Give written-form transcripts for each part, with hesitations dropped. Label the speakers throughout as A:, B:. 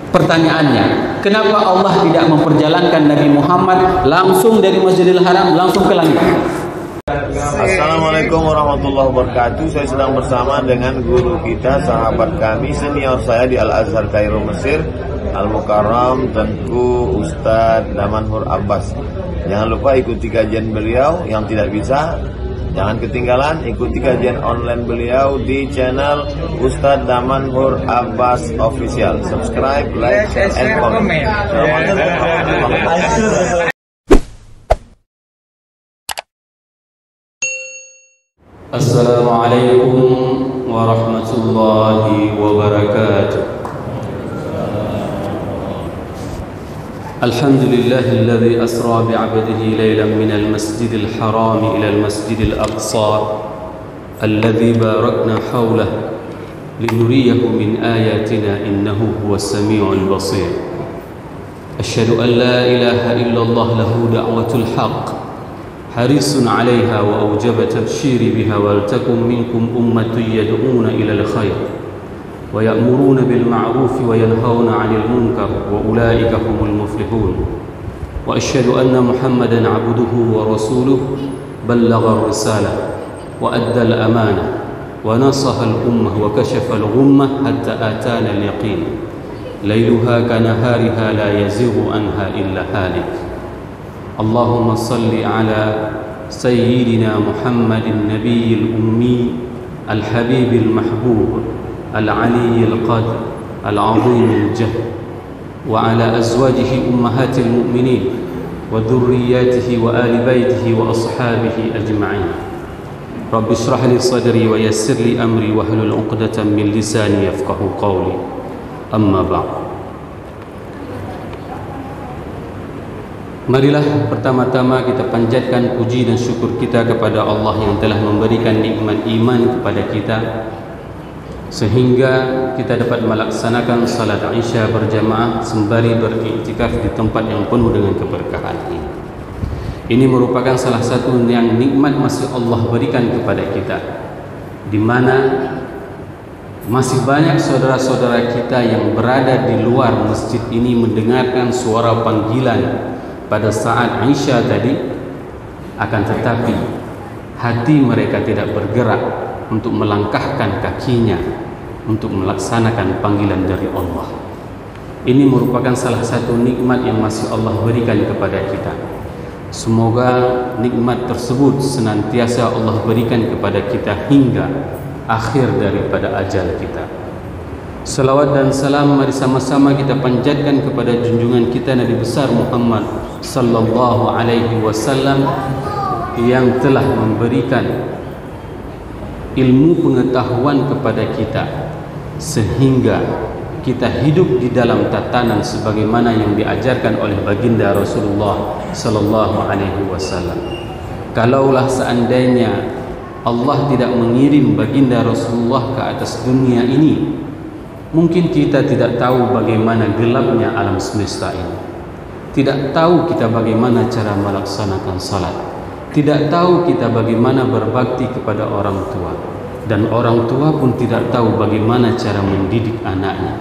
A: Pertanyaannya, kenapa Allah tidak memperjalankan Nabi Muhammad langsung dari Masjidil Haram langsung ke langit?
B: Assalamualaikum warahmatullahi wabarakatuh. Saya sedang bersama dengan guru kita, sahabat kami, senior saya di Al-Azhar Kairo Mesir, Al-Mukarram Tengku Ustadz Damanhur Abbas. Jangan lupa ikuti kajian beliau. Yang tidak bisa, jangan ketinggalan ikuti kajian online beliau di channel Ustadz Damanhur Abbas Official. Subscribe, like, and comment.
A: Assalamualaikum warahmatullahi wabarakatuh. Alhamdulillahilladzi asra bi'abdihi laylan minal masjidil haram ila al-masjidil aqsa alladzi barakna hawlahu linuriyahu min ayatina innahu huwas samiul basir. Asyhadu an la ilaha illallah lahu da'watul haqq حريص عليها وأوجب تبشيري بها ولتكن منكم أمة يدعون إلى الخير ويأمرون بالمعروف وينهون عن المنكر وأولئك هم المفلحون وأشهد أن محمدا عبده ورسوله بلغ الرسالة وأدى الأمانة ونصح الأمة وكشف الغمة حتى آتانا اليقين ليلها كنهارها لا يزيغ عنها إلا هالك. اللهم صل على سيدنا محمد النبي الأمي الحبيب المحبوب العلي القدر العظيم الجهد وعلى أزواجه أمهات المؤمنين وذرياته وآل بيته وأصحابه أجمعين. رب اشرح لي صدري ويسر لي أمري واحلل عقدة من لساني يفقهوا قولي. أما بعد. Marilah pertama-tama kita panjatkan puji dan syukur kita kepada Allah yang telah memberikan nikmat iman kepada kita sehingga kita dapat melaksanakan salat Isya berjamaah sembari beriktikaf di tempat yang penuh dengan keberkahan ini. Ini merupakan salah satu yang nikmat masih Allah berikan kepada kita, di mana masih banyak saudara-saudara kita yang berada di luar masjid ini mendengarkan suara panggilan pada saat Isya tadi, akan tetapi hati mereka tidak bergerak untuk melangkahkan kakinya untuk melaksanakan panggilan dari Allah. Ini merupakan salah satu nikmat yang masih Allah berikan kepada kita. Semoga nikmat tersebut senantiasa Allah berikan kepada kita hingga akhir daripada ajal kita. Salawat dan salam mari sama-sama kita panjatkan kepada junjungan kita Nabi besar Muhammad sallallahu alaihi wasallam yang telah memberikan ilmu pengetahuan kepada kita sehingga kita hidup di dalam tatanan sebagaimana yang diajarkan oleh baginda Rasulullah sallallahu alaihi wasallam. Kalaulah seandainya Allah tidak mengirim baginda Rasulullah ke atas dunia ini, mungkin kita tidak tahu bagaimana gelapnya alam semesta ini. Tidak tahu kita bagaimana cara melaksanakan salat. Tidak tahu kita bagaimana berbakti kepada orang tua. Dan orang tua pun tidak tahu bagaimana cara mendidik anaknya.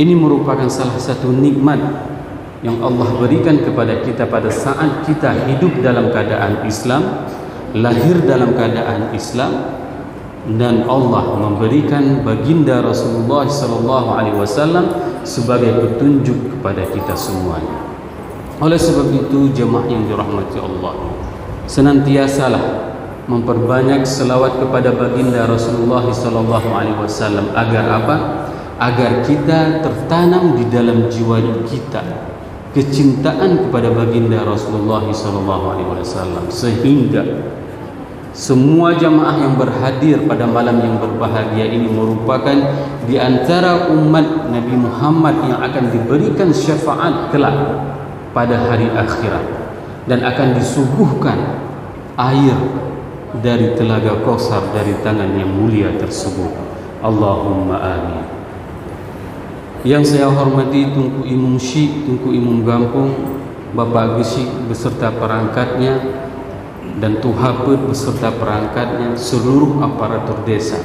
A: Ini merupakan salah satu nikmat yang Allah berikan kepada kita pada saat kita hidup dalam keadaan Islam, lahir dalam keadaan Islam, dan Allah memberikan baginda Rasulullah SAW sebagai petunjuk kepada kita semuanya. Oleh sebab itu, jemaah yang dirahmati Allah, senantiasalah memperbanyak selawat kepada baginda Rasulullah SAW. Agar apa? Agar kita tertanam di dalam jiwa kita kecintaan kepada baginda Rasulullah SAW, sehingga semua jamaah yang berhadir pada malam yang berbahagia ini merupakan di antara umat Nabi Muhammad yang akan diberikan syafaat kelak pada hari akhirat dan akan disuguhkan air dari telaga Kausar dari tangan yang mulia tersebut. Allahumma amin. Yang saya hormati Tunku Imam Syekh, Tunku Imam Gampung, Bapak Gesik beserta perangkatnya, dan Tuhaput beserta perangkatnya, seluruh aparatur desa,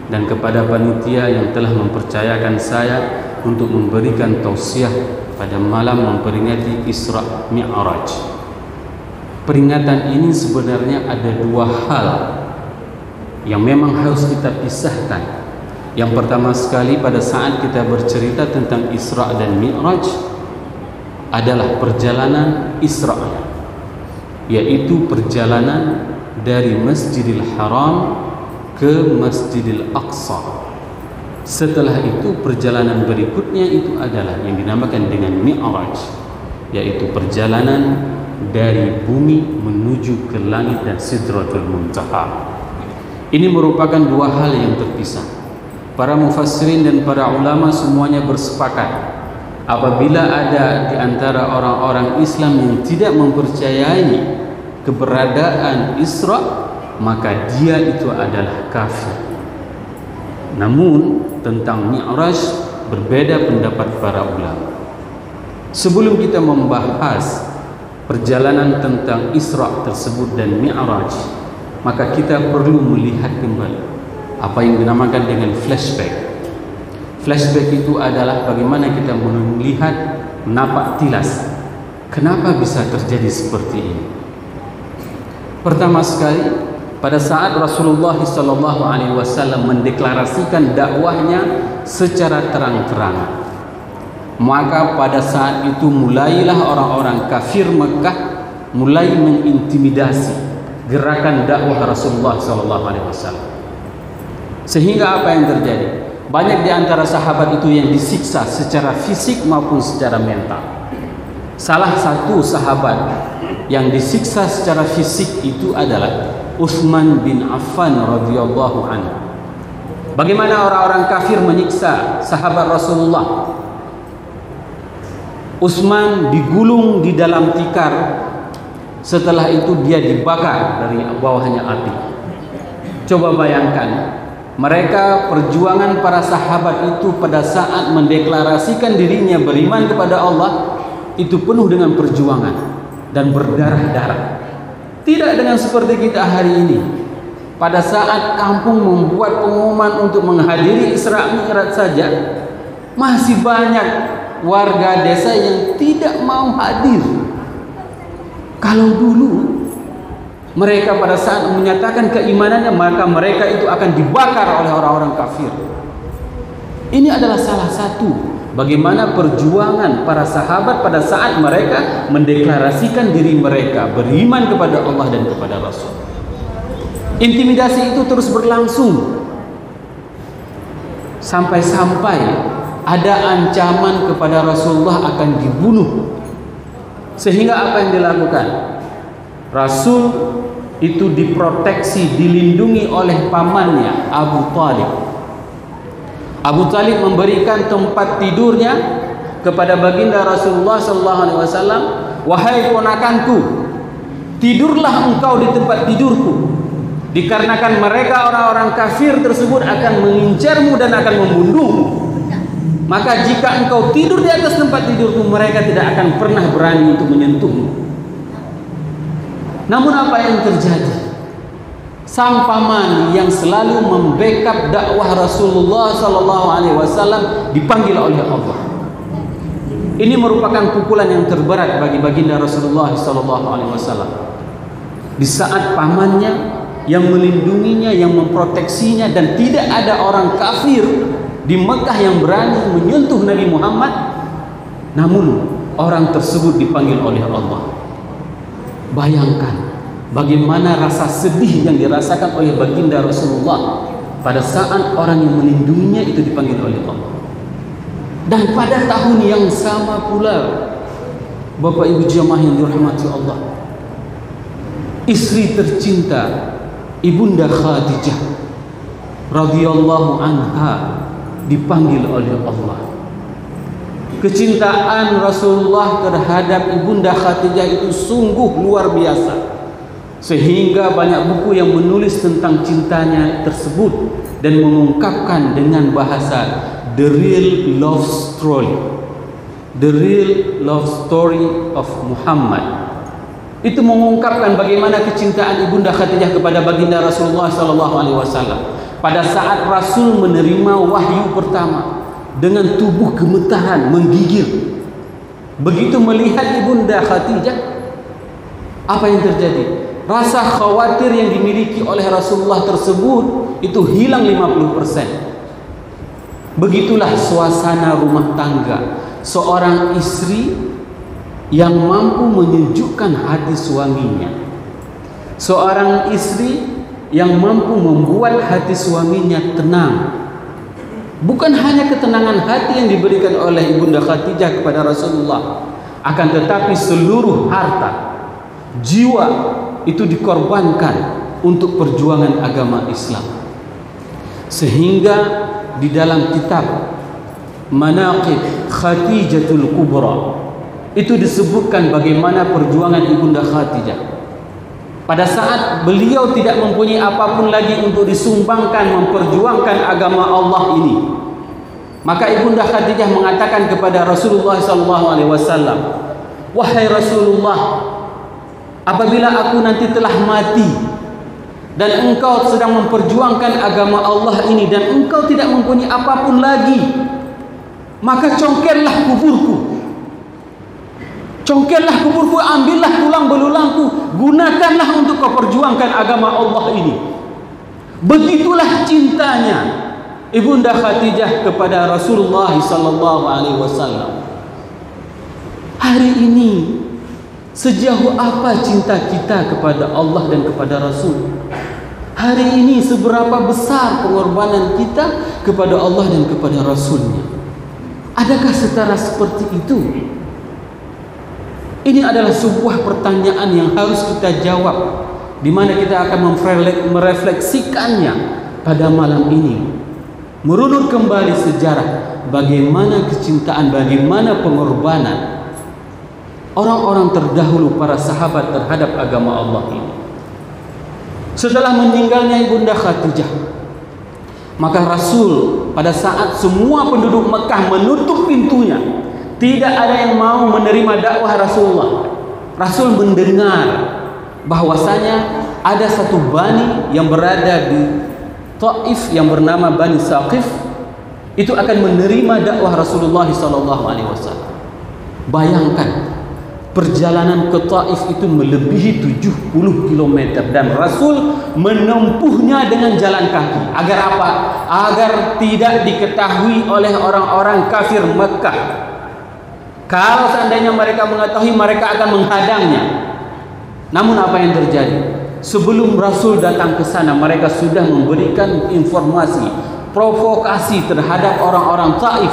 A: dan kepada panitia yang telah mempercayakan saya untuk memberikan tausiah pada malam memperingati Isra Mi'raj. Peringatan ini sebenarnya ada dua hal yang memang harus kita pisahkan. Yang pertama sekali, pada saat kita bercerita tentang Isra dan Mi'raj adalah perjalanan Isra, yaitu perjalanan dari Masjidil Haram ke Masjidil Aqsa. Setelah itu perjalanan berikutnya itu adalah yang dinamakan dengan Mi'raj, yaitu perjalanan dari bumi menuju ke langit dan Sidratul Muntaha. Ini merupakan dua hal yang terpisah. Para mufassirin dan para ulama semuanya bersepakat, apabila ada di antara orang-orang Islam yang tidak mempercayai keberadaan Isra, maka dia itu adalah kafir. Namun tentang Mi'raj berbeda pendapat para ulama. Sebelum kita membahas perjalanan tentang Isra tersebut dan Mi'raj, maka kita perlu melihat kembali apa yang dinamakan dengan flashback. Flashback itu adalah bagaimana kita melihat, menapak tilas kenapa bisa terjadi seperti ini. Pertama sekali, pada saat Rasulullah SAW mendeklarasikan dakwahnya secara terang-terangan, maka pada saat itu mulailah orang-orang kafir Mekah mulai mengintimidasi gerakan dakwah Rasulullah SAW. Sehingga apa yang terjadi? Banyak di antara sahabat itu yang disiksa secara fisik maupun secara mental. Salah satu sahabat yang disiksa secara fisik itu adalah Utsman bin Affan radhiyallahu anhu. Bagaimana orang-orang kafir menyiksa sahabat Rasulullah? Utsman digulung di dalam tikar. Setelah itu dia dibakar dari bawahnya api. Coba bayangkan, mereka perjuangan para sahabat itu pada saat mendeklarasikan dirinya beriman kepada Allah itu penuh dengan perjuangan dan berdarah-darah. Tidak dengan seperti kita hari ini. Pada saat kampung membuat pengumuman untuk menghadiri Isra Mi'raj saja, masih banyak warga desa yang tidak mau hadir. Kalau dulu mereka pada saat menyatakan keimanannya, maka mereka itu akan dibakar oleh orang-orang kafir. Ini adalah salah satu bagaimana perjuangan para sahabat pada saat mereka mendeklarasikan diri mereka beriman kepada Allah dan kepada Rasul. Intimidasi itu terus berlangsung sampai-sampai ada ancaman kepada Rasulullah akan dibunuh. Sehingga apa yang dilakukan? Rasul itu diproteksi, dilindungi oleh pamannya Abu Talib. Abu Talib memberikan tempat tidurnya kepada baginda Rasulullah SAW. Wahai ponakanku, tidurlah engkau di tempat tidurku, dikarenakan mereka orang-orang kafir tersebut akan mengincarmu dan akan membunuhmu. Maka jika engkau tidur di atas tempat tidurku, mereka tidak akan pernah berani untuk menyentuhmu. Namun apa yang terjadi? Sang paman yang selalu membackup dakwah Rasulullah SAW dipanggil oleh Allah. Ini merupakan pukulan yang terberat bagi baginda Rasulullah SAW. Di saat pamannya yang melindunginya, yang memproteksinya, dan tidak ada orang kafir di Mekah yang berani menyentuh Nabi Muhammad, namun orang tersebut dipanggil oleh Allah. Bayangkan bagaimana rasa sedih yang dirasakan oleh baginda Rasulullah pada saat orang yang melindunginya itu dipanggil oleh Allah. Dan pada tahun yang sama pula, Bapak Ibu jemaah yang dirahmati Allah, istri tercinta Ibunda Khadijah radhiyallahu anha dipanggil oleh Allah. Kecintaan Rasulullah terhadap Ibunda Khadijah itu sungguh luar biasa, sehingga banyak buku yang menulis tentang cintanya tersebut dan mengungkapkan dengan bahasa the real love story, the real love story of Muhammad. Itu mengungkapkan bagaimana kecintaan Ibunda Khadijah kepada baginda Rasulullah SAW pada saat Rasul menerima wahyu pertama. dengan tubuh gemetaran, menggigil. Begitu melihat Ibunda Khadijah, apa yang terjadi? Rasa khawatir yang dimiliki oleh Rasulullah tersebut itu hilang 50%. Begitulah suasana rumah tangga seorang istri yang mampu menyejukkan hati suaminya. Seorang istri yang mampu membuat hati suaminya tenang. Bukan hanya ketenangan hati yang diberikan oleh Ibunda Khadijah kepada Rasulullah, akan tetapi seluruh harta, jiwa itu dikorbankan untuk perjuangan agama Islam. Sehingga di dalam kitab Manaqib Khadijatul Kubra itu disebutkan bagaimana perjuangan Ibunda Khadijah. Pada saat beliau tidak mempunyai apapun lagi untuk disumbangkan memperjuangkan agama Allah ini, maka Ibunda Khadijah mengatakan kepada Rasulullah SAW, "Wahai Rasulullah, apabila aku nanti telah mati dan engkau sedang memperjuangkan agama Allah ini dan engkau tidak mempunyai apapun lagi, maka congkellah kuburku. Congkellah kuburku, ambillah tulang belulangku, gunakanlah untuk kau perjuangkan agama Allah ini." Begitulah cintanya Ibunda Khadijah kepada Rasulullah SAW. Hari ini sejauh apa cinta kita kepada Allah dan kepada Rasul? Hari ini seberapa besar pengorbanan kita kepada Allah dan kepada Rasulnya? Adakah setara seperti itu? Ini adalah sebuah pertanyaan yang harus kita jawab, di mana kita akan merefleksikannya pada malam ini. Merunut kembali sejarah bagaimana kecintaan, bagaimana pengorbanan orang-orang terdahulu, para sahabat terhadap agama Allah ini. Setelah meninggalnya Ibunda Khadijah, maka Rasul pada saat semua penduduk Mekah menutup pintunya, tidak ada yang mau menerima dakwah Rasulullah. Rasul mendengar bahwasanya ada satu bani yang berada di Taif yang bernama Bani Saqif, itu akan menerima dakwah Rasulullah SAW. Bayangkan, perjalanan ke Taif itu melebihi 70 km dan Rasul menempuhnya dengan jalan kaki. Agar apa? Agar tidak diketahui oleh orang-orang kafir Mekah. Kalau seandainya mereka mengetahui, mereka akan menghadangnya. Namun apa yang terjadi? Sebelum Rasul datang ke sana, mereka sudah memberikan informasi, provokasi terhadap orang-orang Taif,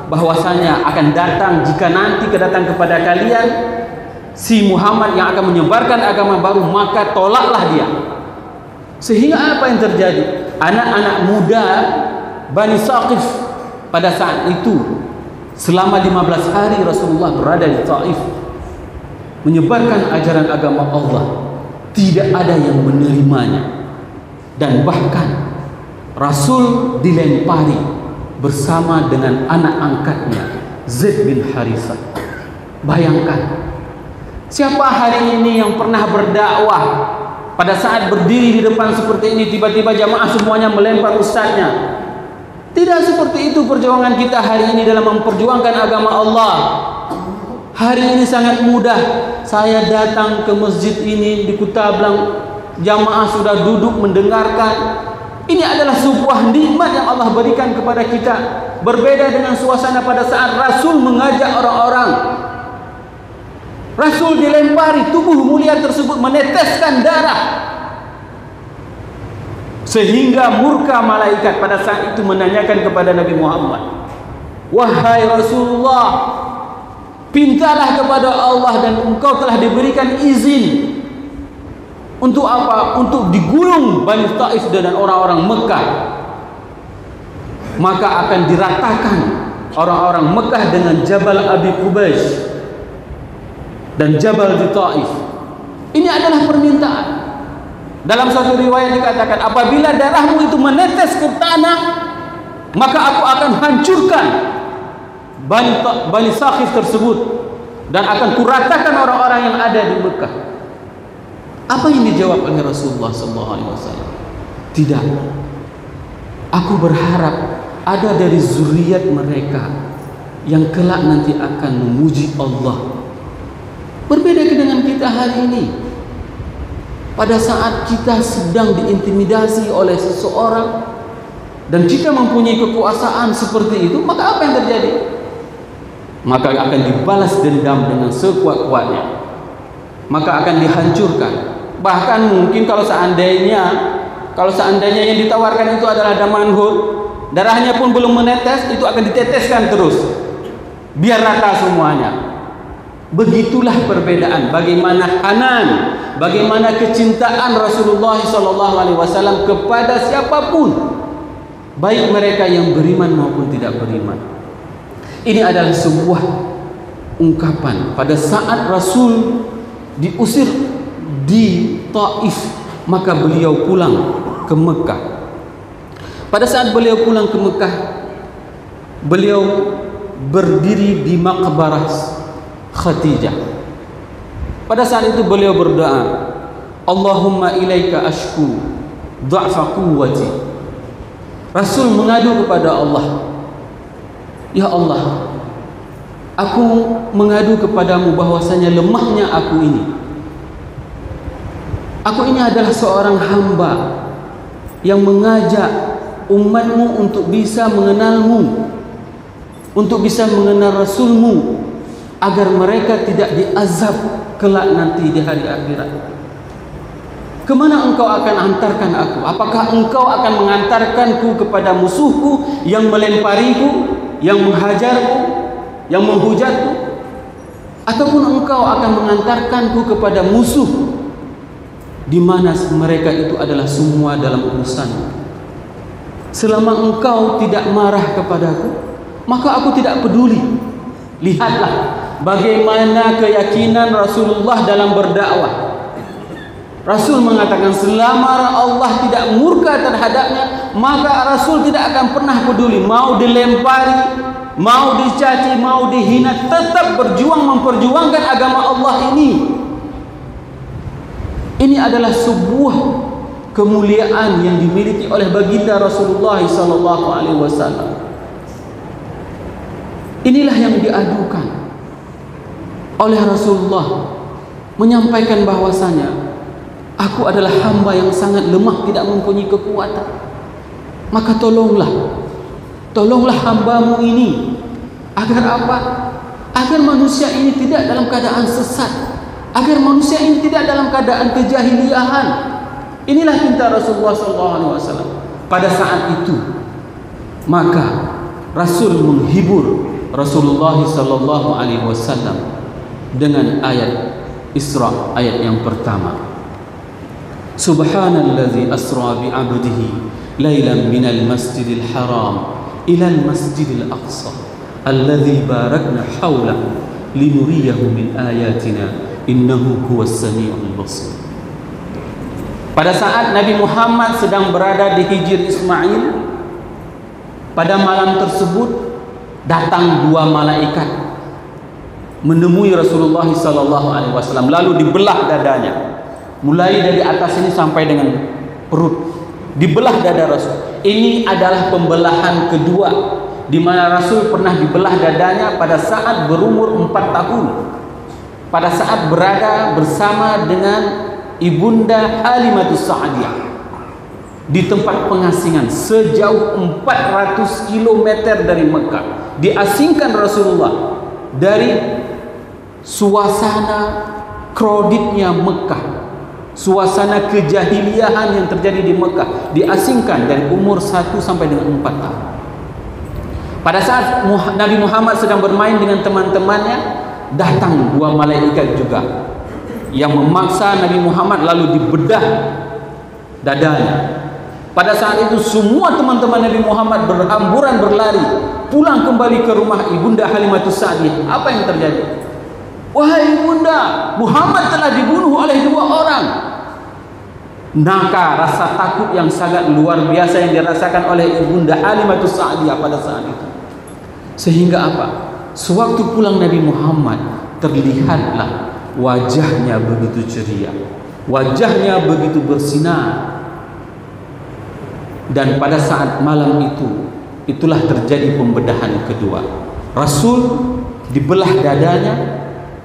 A: bahwasanya akan datang, jika nanti kedatang kepada kalian si Muhammad yang akan menyebarkan agama baru, maka tolaklah dia. Sehingga apa yang terjadi? Anak-anak muda Bani Saqif pada saat itu, selama 15 hari Rasulullah berada di Taif menyebarkan ajaran agama Allah, tidak ada yang menerimanya. Dan bahkan Rasul dilempari bersama dengan anak angkatnya Zaid bin Harithah. Bayangkan, siapa hari ini yang pernah berdakwah pada saat berdiri di depan seperti ini, tiba-tiba jamaah semuanya melempar ustaznya? Tidak seperti itu perjuangan kita hari ini dalam memperjuangkan agama Allah. Hari ini sangat mudah. Saya datang ke masjid ini di Kutablang, jamaah sudah duduk mendengarkan. Ini adalah sebuah nikmat yang Allah berikan kepada kita. Berbeda dengan suasana pada saat Rasul mengajak orang-orang. Rasul dilempari, tubuh mulia tersebut meneteskan darah, sehingga murka malaikat pada saat itu menanyakan kepada Nabi Muhammad, "Wahai Rasulullah, pintalah kepada Allah dan engkau telah diberikan izin untuk apa? Untuk digulung Bani Taif dan orang-orang Mekah. Maka akan diratakan orang-orang Mekah dengan Jabal Abi Qubais dan Jabal di Taif." Ini adalah permintaan. Dalam satu riwayat dikatakan, apabila darahmu itu menetes ke tanah, maka aku akan hancurkan Bani Saqif tersebut dan akan kuratakan orang-orang yang ada di Mekah. Apa yang dijawab oleh Rasulullah SAW? Tidak. Aku berharap ada dari zuriat mereka yang kelak nanti akan memuji Allah. Berbeda dengan kita hari ini. Pada saat kita sedang diintimidasi oleh seseorang dan kita mempunyai kekuasaan seperti itu, maka apa yang terjadi? Maka akan dibalas dendam dengan sekuat-kuatnya, maka akan dihancurkan. Bahkan mungkin kalau seandainya yang ditawarkan itu adalah damanhur, darahnya pun belum menetes, itu akan diteteskan terus, biar rata semuanya. Begitulah perbedaan bagaimana hanan, bagaimana kecintaan Rasulullah SAW kepada siapapun, baik mereka yang beriman maupun tidak beriman. Ini adalah sebuah ungkapan pada saat Rasul diusir di Taif, maka beliau pulang ke Mekah. Pada saat beliau pulang ke Mekah, beliau berdiri di maqbarah Khadijah. Pada saat itu beliau berdoa, Allahumma ilaika ashku dha'fa quwwati. Rasul mengadu kepada Allah, ya Allah, aku mengadu kepadamu bahwasanya lemahnya aku ini. Aku ini adalah seorang hamba yang mengajak umatmu untuk bisa mengenalmu, untuk bisa mengenal Rasulmu, agar mereka tidak diazab kelak nanti di hari akhirat. Kemana engkau akan antarkan aku? Apakah engkau akan mengantarkanku kepada musuhku yang melempariku, yang menghajarku, yang menghujatku? Ataupun engkau akan mengantarkanku kepada musuh di mana mereka itu adalah semua dalam urusanmu? Selama engkau tidak marah kepadaku, maka aku tidak peduli. Lihatlah bagaimana keyakinan Rasulullah dalam berdakwah. Rasul mengatakan selama Allah tidak murka terhadapnya, maka Rasul tidak akan pernah peduli mau dilempari, mau dicaci, mau dihina, tetap berjuang memperjuangkan agama Allah ini. Ini adalah sebuah kemuliaan yang dimiliki oleh baginda Rasulullah SAW. Inilah yang diadukan oleh Rasulullah, menyampaikan bahwasanya aku adalah hamba yang sangat lemah, tidak mempunyai kekuatan. Maka tolonglah hambamu ini. Agar apa? Agar manusia ini tidak dalam keadaan sesat, agar manusia ini tidak dalam keadaan kejahiliahan. Inilah cinta Rasulullah SAW. Pada saat itu, maka Rasul menghibur Rasulullah SAW dengan ayat Isra, ayat yang pertama. Subhanalladzi asra bi 'abdihi lailan minal masjidil haram ilal masjidil aqsa alladzi barakna haulahu linuriyahu min ayatina innahu huwas samiul basir. Pada saat Nabi Muhammad sedang berada di Hijr Ismail, pada malam tersebut datang dua malaikat menemui Rasulullah SAW, lalu dibelah dadanya, mulai dari atas ini sampai dengan perut, dibelah dada Rasul. Ini adalah pembelahan kedua, di mana Rasul pernah dibelah dadanya pada saat berumur 4 tahun, pada saat berada bersama dengan ibunda Halimatus Sa'diyah di tempat pengasingan sejauh 400 km dari Mekah. Diasingkan Rasulullah dari suasana kreditnya Mekah, suasana kejahiliahan yang terjadi di Mekah, diasingkan dari umur 1 sampai dengan 4 tahun. Pada saat Nabi Muhammad sedang bermain dengan teman-temannya, datang dua malaikat juga yang memaksa Nabi Muhammad lalu dibedah dadanya. Pada saat itu semua teman-teman Nabi Muhammad berhamburan berlari pulang kembali ke rumah ibunda Halimatus Sa'diyah. Apa yang terjadi? Wahai ibunda, Muhammad telah dibunuh oleh dua orang. Maka rasa takut yang sangat luar biasa yang dirasakan oleh ibunda Halimatus Sa'diyah pada saat itu. Sehingga apa? Sewaktu pulang Nabi Muhammad, terlihatlah wajahnya begitu ceria, wajahnya begitu bersinar. Dan pada saat malam itu itulah terjadi pembedahan kedua. Rasul dibelah dadanya,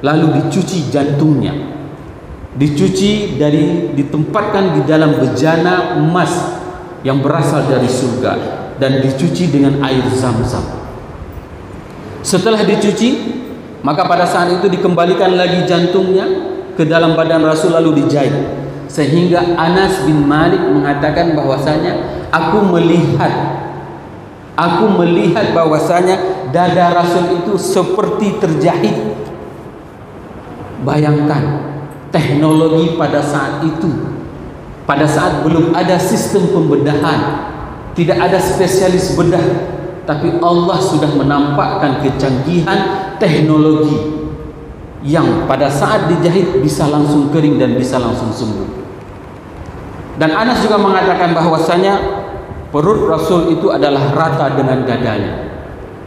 A: lalu dicuci jantungnya, ditempatkan di dalam bejana emas yang berasal dari surga dan dicuci dengan air Zam-Zam. Setelah dicuci, maka pada saat itu dikembalikan lagi jantungnya ke dalam badan Rasul lalu dijahit, sehingga Anas bin Malik mengatakan bahwasanya aku melihat bahwasanya dada Rasul itu seperti terjahit. Bayangkan teknologi pada saat itu, pada saat belum ada sistem pembedahan, tidak ada spesialis bedah, tapi Allah sudah menampakkan kecanggihan teknologi yang pada saat dijahit bisa langsung kering dan bisa langsung sembuh. Dan Anas juga mengatakan bahwasanya perut Rasul itu adalah rata dengan dadanya.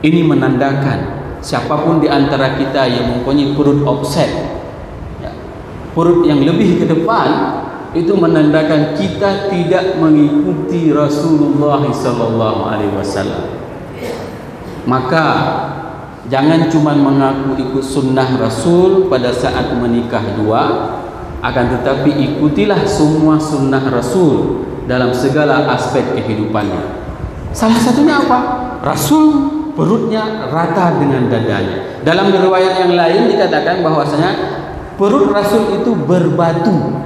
A: Ini menandakan siapapun di antara kita yang mempunyai perut offset, perut yang lebih ke depan, itu menandakan kita tidak mengikuti Rasulullah SAW. Maka jangan cuma mengaku ikut sunnah Rasul pada saat menikah dua, akan tetapi ikutilah semua sunnah Rasul dalam segala aspek kehidupannya. Salah satunya apa? Rasul perutnya rata dengan dadanya. Dalam riwayat yang lain dikatakan bahwasanya perut Rasul itu berbatu.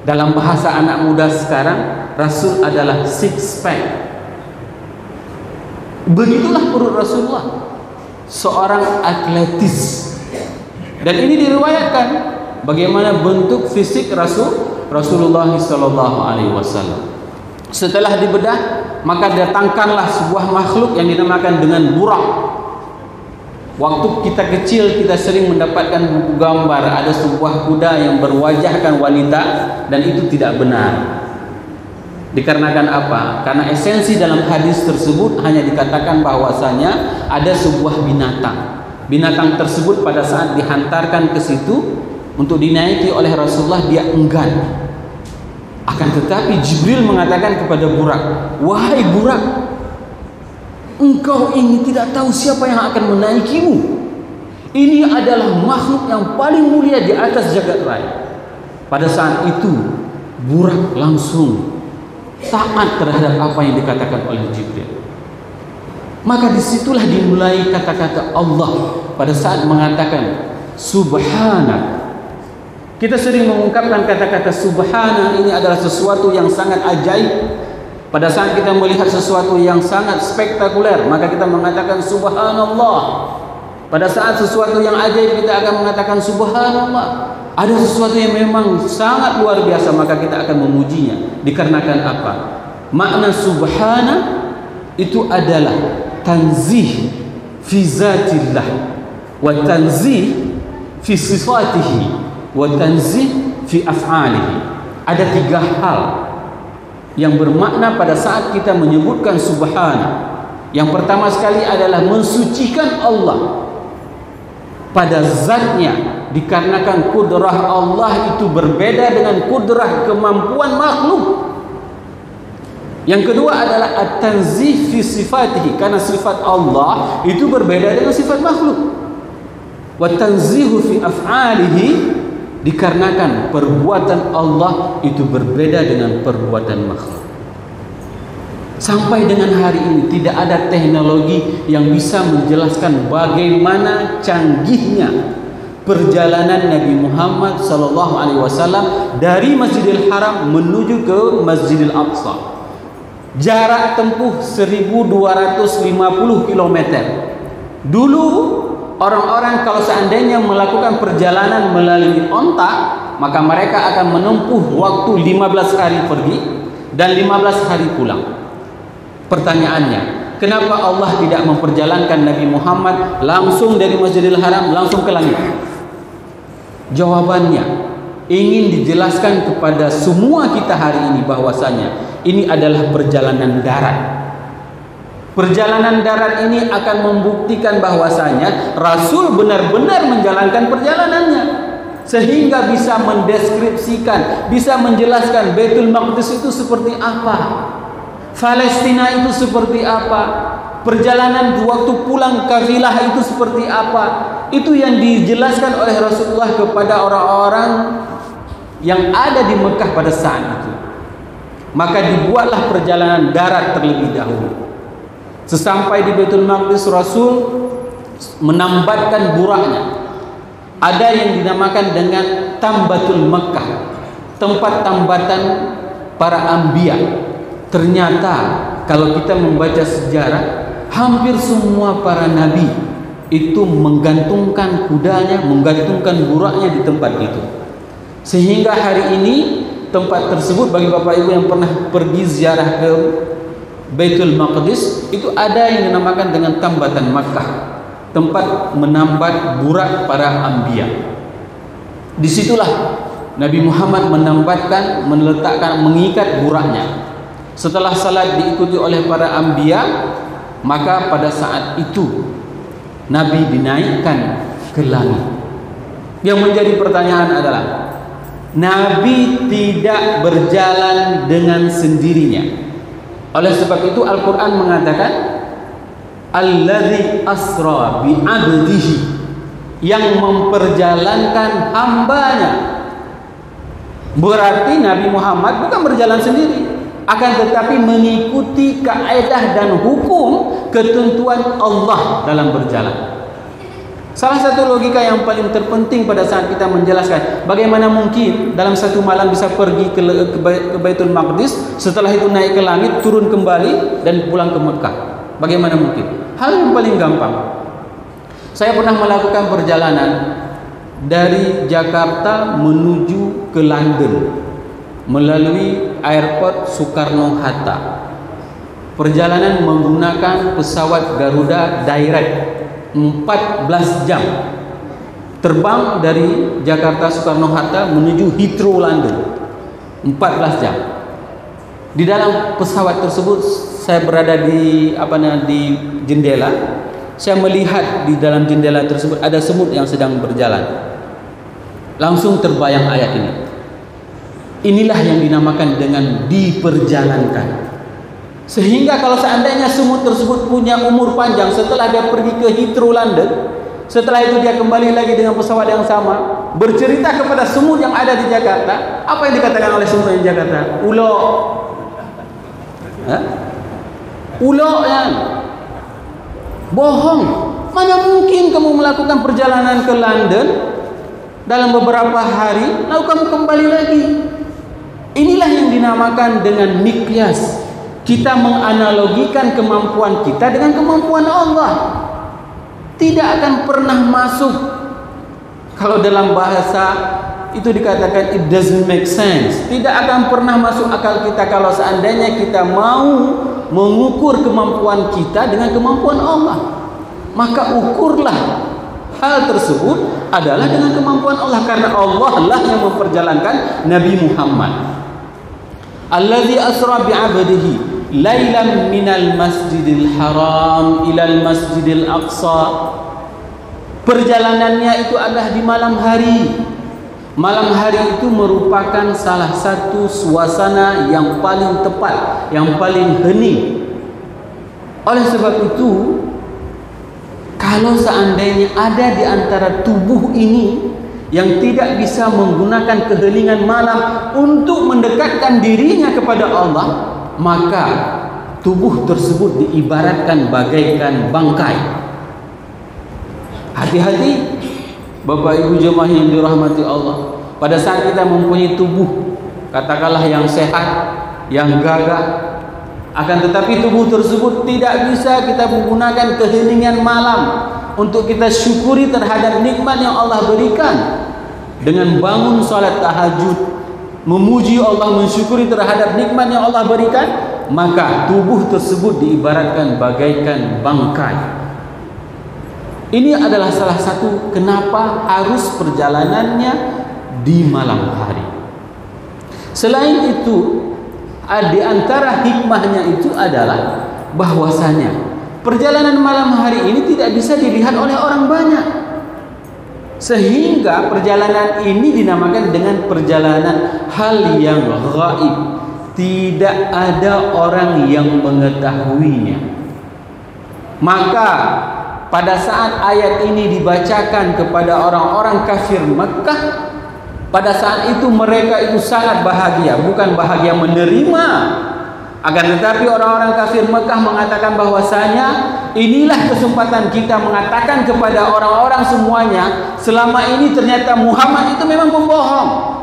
A: Dalam bahasa anak muda sekarang, Rasul adalah six pack. Begitulah perut Rasulullah, seorang atletis. Dan ini diriwayatkan bagaimana bentuk fisik Rasulullah SAW. Setelah dibedah, maka datangkanlah sebuah makhluk yang dinamakan dengan burak. Waktu kita kecil, kita sering mendapatkan buku gambar, ada sebuah kuda yang berwajahkan wanita, dan itu tidak benar. Dikarenakan apa? Karena esensi dalam hadis tersebut hanya dikatakan bahwasanya ada sebuah binatang. Binatang tersebut pada saat dihantarkan ke situ untuk dinaiki oleh Rasulullah, dia enggan. Akan tetapi Jibril mengatakan kepada Burak, "Wahai Burak, engkau ini tidak tahu siapa yang akan menaikimu. Ini adalah makhluk yang paling mulia di atas jagat raya." Pada saat itu Burak langsung taat terhadap apa yang dikatakan oleh Jibril. Maka disitulah dimulai kata-kata Allah pada saat mengatakan Subhanak. Kita sering mengungkapkan kata-kata Subhana, ini adalah sesuatu yang sangat ajaib. Pada saat kita melihat sesuatu yang sangat spektakuler, maka kita mengatakan Subhanallah. Pada saat sesuatu yang ajaib, kita akan mengatakan Subhanallah. Ada sesuatu yang memang sangat luar biasa, maka kita akan memujinya. Dikarenakan apa? Makna Subhana itu adalah tanzih fi zatillah, wa tanzih fi sifatihi, wa tanzih fi af'alihi. Ada tiga hal yang bermakna pada saat kita menyebutkan Subhana. Yang pertama sekali adalah mensucikan Allah pada zatnya, dikarenakan kudrah Allah itu berbeda dengan kudrah kemampuan makhluk. Yang kedua adalah at-tanzih fi sifatihi, karena sifat Allah itu berbeda dengan sifat makhluk. Wa tanzihu fi af'alihi, dikarenakan perbuatan Allah itu berbeda dengan perbuatan makhluk. Sampai dengan hari ini tidak ada teknologi yang bisa menjelaskan bagaimana canggihnya perjalanan Nabi Muhammad SAW dari Masjidil Haram menuju ke Masjidil Aqsa. Jarak tempuh 1250 km. Dulu orang-orang kalau seandainya melakukan perjalanan melalui onta, maka mereka akan menempuh waktu 15 hari pergi dan 15 hari pulang. Pertanyaannya, kenapa Allah tidak memperjalankan Nabi Muhammad langsung dari Masjidil Haram langsung ke langit? Jawabannya ingin dijelaskan kepada semua kita hari ini bahwasanya ini adalah perjalanan darat. Perjalanan darat ini akan membuktikan bahwasanya Rasul benar-benar menjalankan perjalanannya, sehingga bisa mendeskripsikan, bisa menjelaskan Baitul Maqdis itu seperti apa, Palestina itu seperti apa, perjalanan waktu pulang kafilah itu seperti apa. Itu yang dijelaskan oleh Rasulullah kepada orang-orang yang ada di Mekah pada saat itu. Maka dibuatlah perjalanan darat terlebih dahulu. Sesampai di Baitul Maqdis, Rasul menambatkan buraknya. Ada yang dinamakan dengan Tambatul Mekah, tempat tambatan para anbiya. Ternyata kalau kita membaca sejarah, hampir semua para nabi itu menggantungkan kudanya, menggantungkan buraknya di tempat itu. Sehingga hari ini tempat tersebut, bagi Bapak Ibu yang pernah pergi ziarah ke Baitul Maqdis, itu ada yang dinamakan dengan Tambatan Makkah, tempat menambat burak para anbiya. Disitulah Nabi Muhammad menambatkan, meletakkan, mengikat buraknya. Setelah salat diikuti oleh para anbiya, maka pada saat itu Nabi dinaikkan ke langit. Yang menjadi pertanyaan adalah, Nabi tidak berjalan dengan sendirinya. Oleh sebab itu Al-Quran mengatakan, Alladzi asra bi 'abdihi, yang memperjalankan hambanya. Berarti Nabi Muhammad bukan berjalan sendiri, akan tetapi mengikuti kaedah dan hukum ketentuan Allah dalam berjalan. Salah satu logika yang paling terpenting pada saat kita menjelaskan bagaimana mungkin dalam satu malam bisa pergi ke Baitul Maqdis, setelah itu naik ke langit, turun kembali dan pulang ke Mekah. Bagaimana mungkin? Hal yang paling gampang. Saya pernah melakukan perjalanan dari Jakarta menuju ke London melalui airport Soekarno-Hatta. Perjalanan menggunakan pesawat Garuda Direct 14 jam. Terbang dari Jakarta Soekarno-Hatta menuju Heathrow London 14 jam. Di dalam pesawat tersebut saya berada di jendela. Saya melihat di dalam jendela tersebut ada semut yang sedang berjalan. Langsung terbayang ayat ini. Inilah yang dinamakan dengan diperjalankan. Sehingga kalau seandainya semut tersebut punya umur panjang, setelah dia pergi ke Heathrow London, setelah itu dia kembali lagi dengan pesawat yang sama, bercerita kepada semut yang ada di Jakarta, apa yang dikatakan oleh semut yang di Jakarta? Ulok. Ulok yang bohong. Mana mungkin kamu melakukan perjalanan ke London dalam beberapa hari, lalu kamu kembali lagi. Inilah yang dinamakan dengan miqyas. Kita menganalogikan kemampuan kita dengan kemampuan Allah. Tidak akan pernah masuk. Kalau dalam bahasa itu dikatakan it doesn't make sense. Tidak akan pernah masuk akal kita kalau seandainya kita mau mengukur kemampuan kita dengan kemampuan Allah. Maka ukurlah hal tersebut adalah dengan kemampuan Allah, karena Allah lah yang memperjalankan Nabi Muhammad. Alladzi asra bi 'abdihi lailan minal masjidil haram ilal masjidil aqsa. Perjalanannya itu adalah di malam hari. Malam hari itu merupakan salah satu suasana yang paling tepat, yang paling hening. Oleh sebab itu, kalau seandainya ada di antara tubuh ini yang tidak bisa menggunakan keheningan malam untuk mendekatkan dirinya kepada Allah, maka tubuh tersebut diibaratkan bagaikan bangkai. Hati-hati Bapak Ibu jemaah yang dirahmati Allah. Pada saat kita mempunyai tubuh, katakanlah yang sehat, yang gagah, akan tetapi tubuh tersebut tidak bisa kita menggunakan keheningan malam untuk kita syukuri terhadap nikmat yang Allah berikan dengan bangun salat tahajud, memuji Allah, mensyukuri terhadap nikmat yang Allah berikan, maka tubuh tersebut diibaratkan bagaikan bangkai. Ini adalah salah satu kenapa harus perjalanannya di malam hari. Selain itu, di antara hikmahnya itu adalah bahwasanya perjalanan malam hari ini tidak bisa dilihat oleh orang banyak. Sehingga perjalanan ini dinamakan dengan perjalanan hal yang gaib, tidak ada orang yang mengetahuinya. Maka pada saat ayat ini dibacakan kepada orang-orang kafir Mekah, pada saat itu mereka itu sangat bahagia, bukan bahagia menerima, akan tetapi orang-orang kafir Mekah mengatakan bahwasanya inilah kesempatan kita mengatakan kepada orang-orang semuanya, selama ini ternyata Muhammad itu memang pembohong.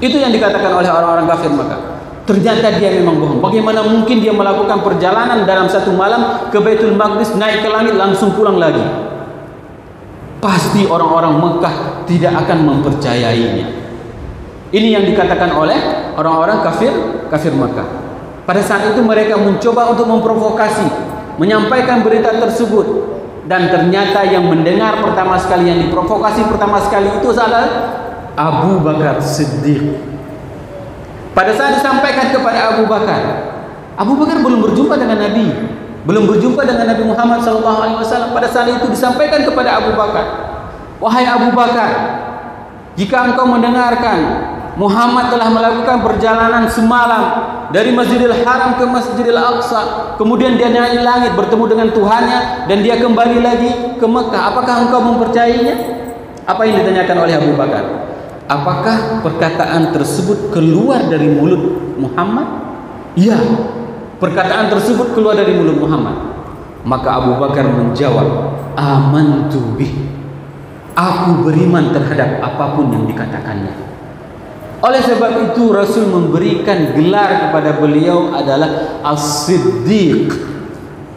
A: Itu yang dikatakan oleh orang-orang kafir Mekah. Ternyata dia memang bohong. Bagaimana mungkin dia melakukan perjalanan dalam satu malam ke Baitul Maqdis, naik ke langit langsung pulang lagi? Pasti orang-orang Mekah tidak akan mempercayainya. Ini yang dikatakan oleh orang-orang kafir Mekah. Pada saat itu mereka mencoba untuk memprovokasi, menyampaikan berita tersebut, dan ternyata yang mendengar pertama sekali, yang diprovokasi pertama sekali itu adalah Abu Bakar Siddiq. Pada saat disampaikan kepada Abu Bakar belum berjumpa dengan Nabi, belum berjumpa dengan Nabi Muhammad SAW. Pada saat itu disampaikan kepada Abu Bakar, wahai Abu Bakar, jika engkau mendengarkan Muhammad telah melakukan perjalanan semalam dari Masjidil Haram ke Masjidil Aqsa, kemudian dia naik langit bertemu dengan Tuhannya, dan dia kembali lagi ke Mekah, apakah engkau mempercayainya? Apa yang ditanyakan oleh Abu Bakar? Apakah perkataan tersebut keluar dari mulut Muhammad? Ya, perkataan tersebut keluar dari mulut Muhammad. Maka Abu Bakar menjawab, amantu bih, aku beriman terhadap apapun yang dikatakannya. Oleh sebab itu Rasul memberikan gelar kepada beliau adalah As-Siddiq,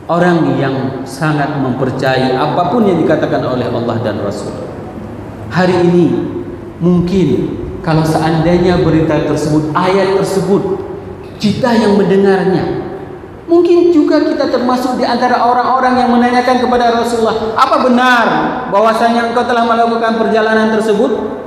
A: orang yang sangat mempercayai apapun yang dikatakan oleh Allah dan Rasul. Hari ini mungkin kalau seandainya berita tersebut, ayat tersebut, kita yang mendengarnya, mungkin juga kita termasuk di antara orang-orang yang menanyakan kepada Rasulullah, apa benar bahwasanya engkau telah melakukan perjalanan tersebut?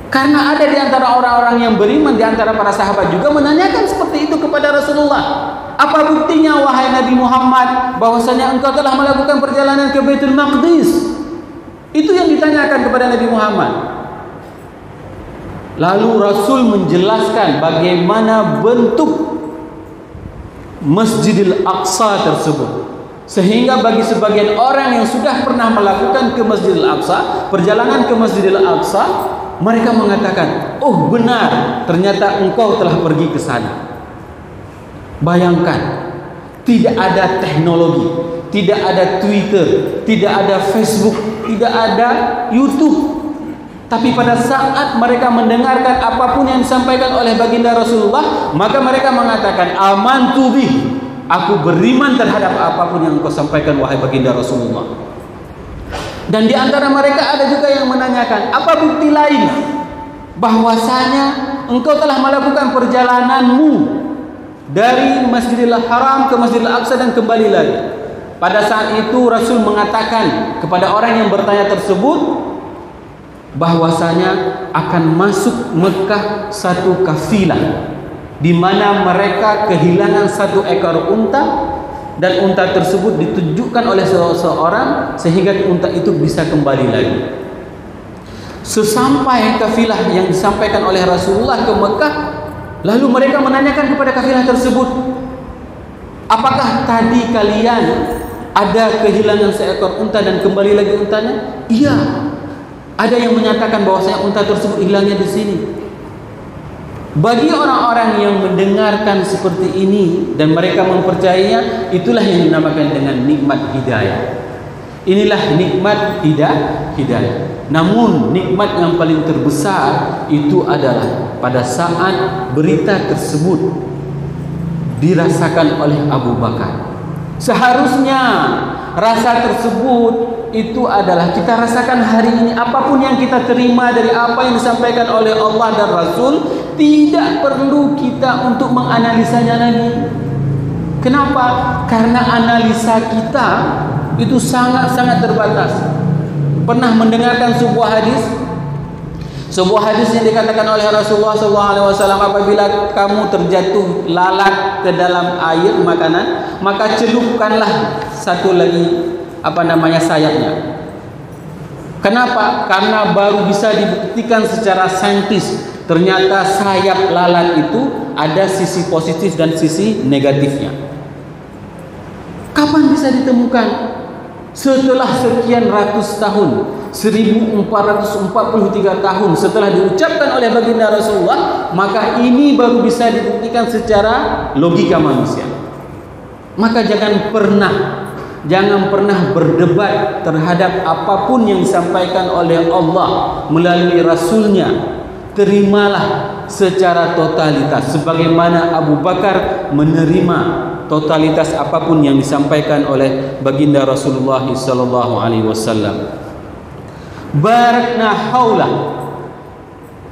A: Karena ada di antara orang-orang yang beriman, di antara para sahabat juga menanyakan seperti itu kepada Rasulullah. Apa buktinya wahai Nabi Muhammad bahwasanya engkau telah melakukan perjalanan ke Baitul Maqdis? Itu yang ditanyakan kepada Nabi Muhammad. Lalu Rasul menjelaskan bagaimana bentuk Masjidil Aqsa tersebut, sehingga bagi sebagian orang yang sudah pernah melakukan ke Masjidil Aqsa, perjalanan ke Masjidil Aqsa, mereka mengatakan, oh benar, ternyata engkau telah pergi ke sana. Bayangkan, tidak ada teknologi, tidak ada Twitter, tidak ada Facebook, tidak ada YouTube. Tapi pada saat mereka mendengarkan apapun yang disampaikan oleh baginda Rasulullah, maka mereka mengatakan, amantu bih, aku beriman terhadap apapun yang engkau sampaikan wahai baginda Rasulullah. Dan di antara mereka ada juga yang menanyakan, apa bukti lain bahwasanya engkau telah melakukan perjalananmu dari Masjidil Haram ke Masjidil Aqsa dan kembali lagi. Pada saat itu Rasul mengatakan kepada orang yang bertanya tersebut bahwasanya akan masuk Mekah satu kafilah, di mana mereka kehilangan satu ekor unta, dan unta tersebut ditunjukkan oleh seseorang sehingga unta itu bisa kembali lagi. Sesampai kafilah yang disampaikan oleh Rasulullah ke Mekah, lalu mereka menanyakan kepada kafilah tersebut, apakah tadi kalian ada kehilangan seekor unta dan kembali lagi untanya? Iya. Ada yang menyatakan bahwasanya unta tersebut hilangnya di sini. Bagi orang-orang yang mendengarkan seperti ini dan mereka mempercayainya, itulah yang dinamakan dengan nikmat hidayah. Inilah nikmat hidayah. Namun nikmat yang paling terbesar itu adalah pada saat berita tersebut dirasakan oleh Abu Bakar. Seharusnya rasa tersebut itu adalah kita rasakan hari ini. Apapun yang kita terima dari apa yang disampaikan oleh Allah dan Rasul, tidak perlu kita untuk menganalisanya lagi. Kenapa? Karena analisa kita itu sangat-sangat terbatas. Pernah mendengarkan sebuah hadis? Sebuah hadis yang dikatakan oleh Rasulullah SAW, apabila kamu terjatuh lalat ke dalam air makanan, maka celupkanlah satu lagi sayapnya. Kenapa? Karena baru bisa dibuktikan secara saintis Ternyata sayap lalat itu ada sisi positif dan sisi negatifnya. Kapan bisa ditemukan? Setelah sekian ratus tahun, 1443 tahun setelah diucapkan oleh baginda Rasulullah, maka ini baru bisa dibuktikan secara logika manusia. Maka jangan pernah berdebat terhadap apapun yang disampaikan oleh Allah melalui Rasulnya. Terimalah secara totalitas, sebagaimana Abu Bakar menerima totalitas apapun yang disampaikan oleh baginda Rasulullah sallallahu alaihi wasallam. Barakna haulah.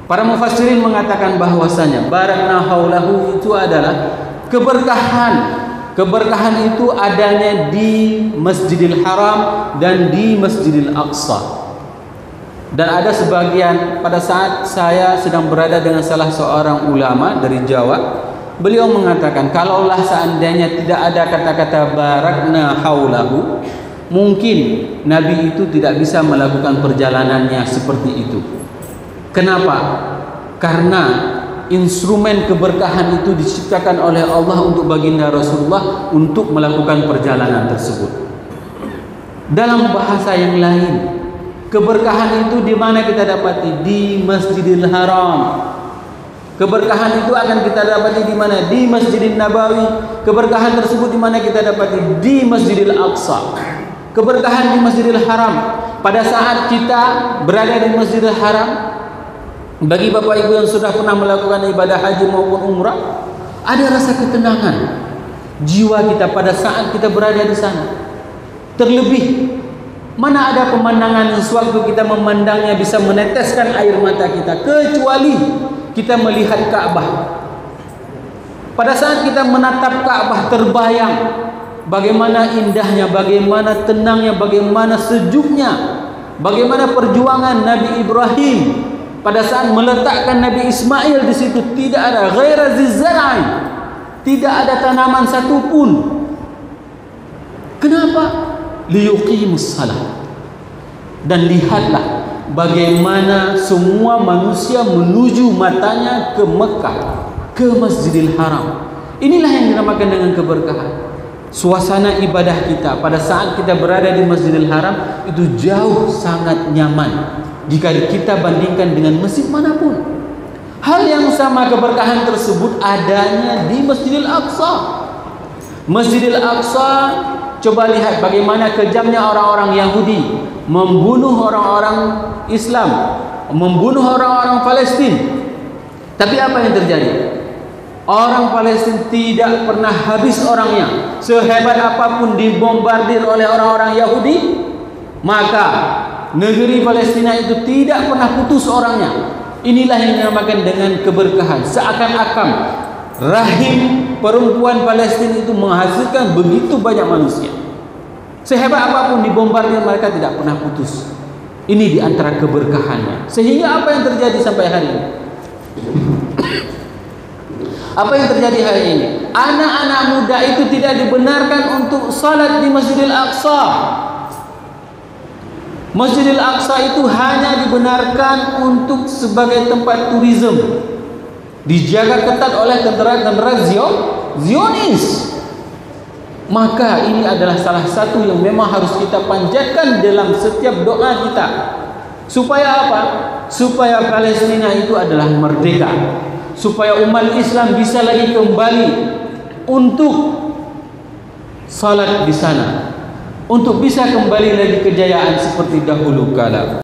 A: Para mufassirin mengatakan bahwasanya barakna haulahu itu adalah keberkahan. Keberkahan itu adanya di Masjidil Haram dan di Masjidil Aqsa. Dan ada sebagian, pada saat saya sedang berada dengan salah seorang ulama dari Jawa, beliau mengatakan kalaulah seandainya tidak ada kata-kata barakna haulahu, mungkin Nabi itu tidak bisa melakukan perjalanannya seperti itu. Kenapa? Karena instrumen keberkahan itu diciptakan oleh Allah untuk baginda Rasulullah untuk melakukan perjalanan tersebut. Dalam bahasa yang lain, keberkahan itu di mana kita dapati? Di Masjidil Haram. Keberkahan itu akan kita dapati di mana? Di Masjidil Nabawi. Keberkahan tersebut di mana kita dapati? Di Masjidil Aqsa. Keberkahan di Masjidil Haram. Pada saat kita berada di Masjidil Haram, bagi Bapak Ibu yang sudah pernah melakukan ibadah haji maupun umrah, ada rasa ketenangan jiwa kita pada saat kita berada di sana. Terlebih, mana ada pemandangan yang sewaktu kita memandangnya bisa meneteskan air mata kita, kecuali kita melihat Ka'bah. Pada saat kita menatap Ka'bah, terbayang bagaimana indahnya, bagaimana tenangnya, bagaimana sejuknya, bagaimana perjuangan Nabi Ibrahim pada saat meletakkan Nabi Ismail di situ. Tidak ada ghaira zizzar'in, tidak ada tanaman satupun. Kenapa? Liyuqimus salat. Dan lihatlah bagaimana semua manusia menuju matanya ke Mekah, ke Masjidil Haram. Inilah yang dinamakan dengan keberkahan. Suasana ibadah kita pada saat kita berada di Masjidil Haram itu jauh sangat nyaman jika kita bandingkan dengan masjid manapun. Hal yang sama keberkahan tersebut adanya di Masjidil Aqsa. Masjidil Aqsa, coba lihat bagaimana kejamnya orang-orang Yahudi membunuh orang-orang Islam, membunuh orang-orang Palestina. Tapi apa yang terjadi? Orang Palestina tidak pernah habis orangnya. Sehebat apapun dibombardir oleh orang-orang Yahudi, maka negeri Palestina itu tidak pernah putus orangnya. Inilah yang dinamakan dengan keberkahan. Seakan-akan rahim perempuan Palestina itu menghasilkan begitu banyak manusia. Sehebat apapun dibombardir, mereka tidak pernah putus. Ini di antara keberkahannya. Sehingga apa yang terjadi sampai hari ini? Apa yang terjadi hari ini? Anak-anak muda itu tidak dibenarkan untuk salat di Masjidil Aqsa. Masjidil Aqsa itu hanya dibenarkan untuk sebagai tempat turisme. Dijaga ketat oleh tentara-tentara Zionis. Maka ini adalah salah satu yang memang harus kita panjatkan dalam setiap doa kita. Supaya apa? Supaya Palestina itu adalah merdeka. Supaya umat Islam bisa lagi kembali untuk salat di sana. Untuk bisa kembali lagi kejayaan seperti dahulu kala.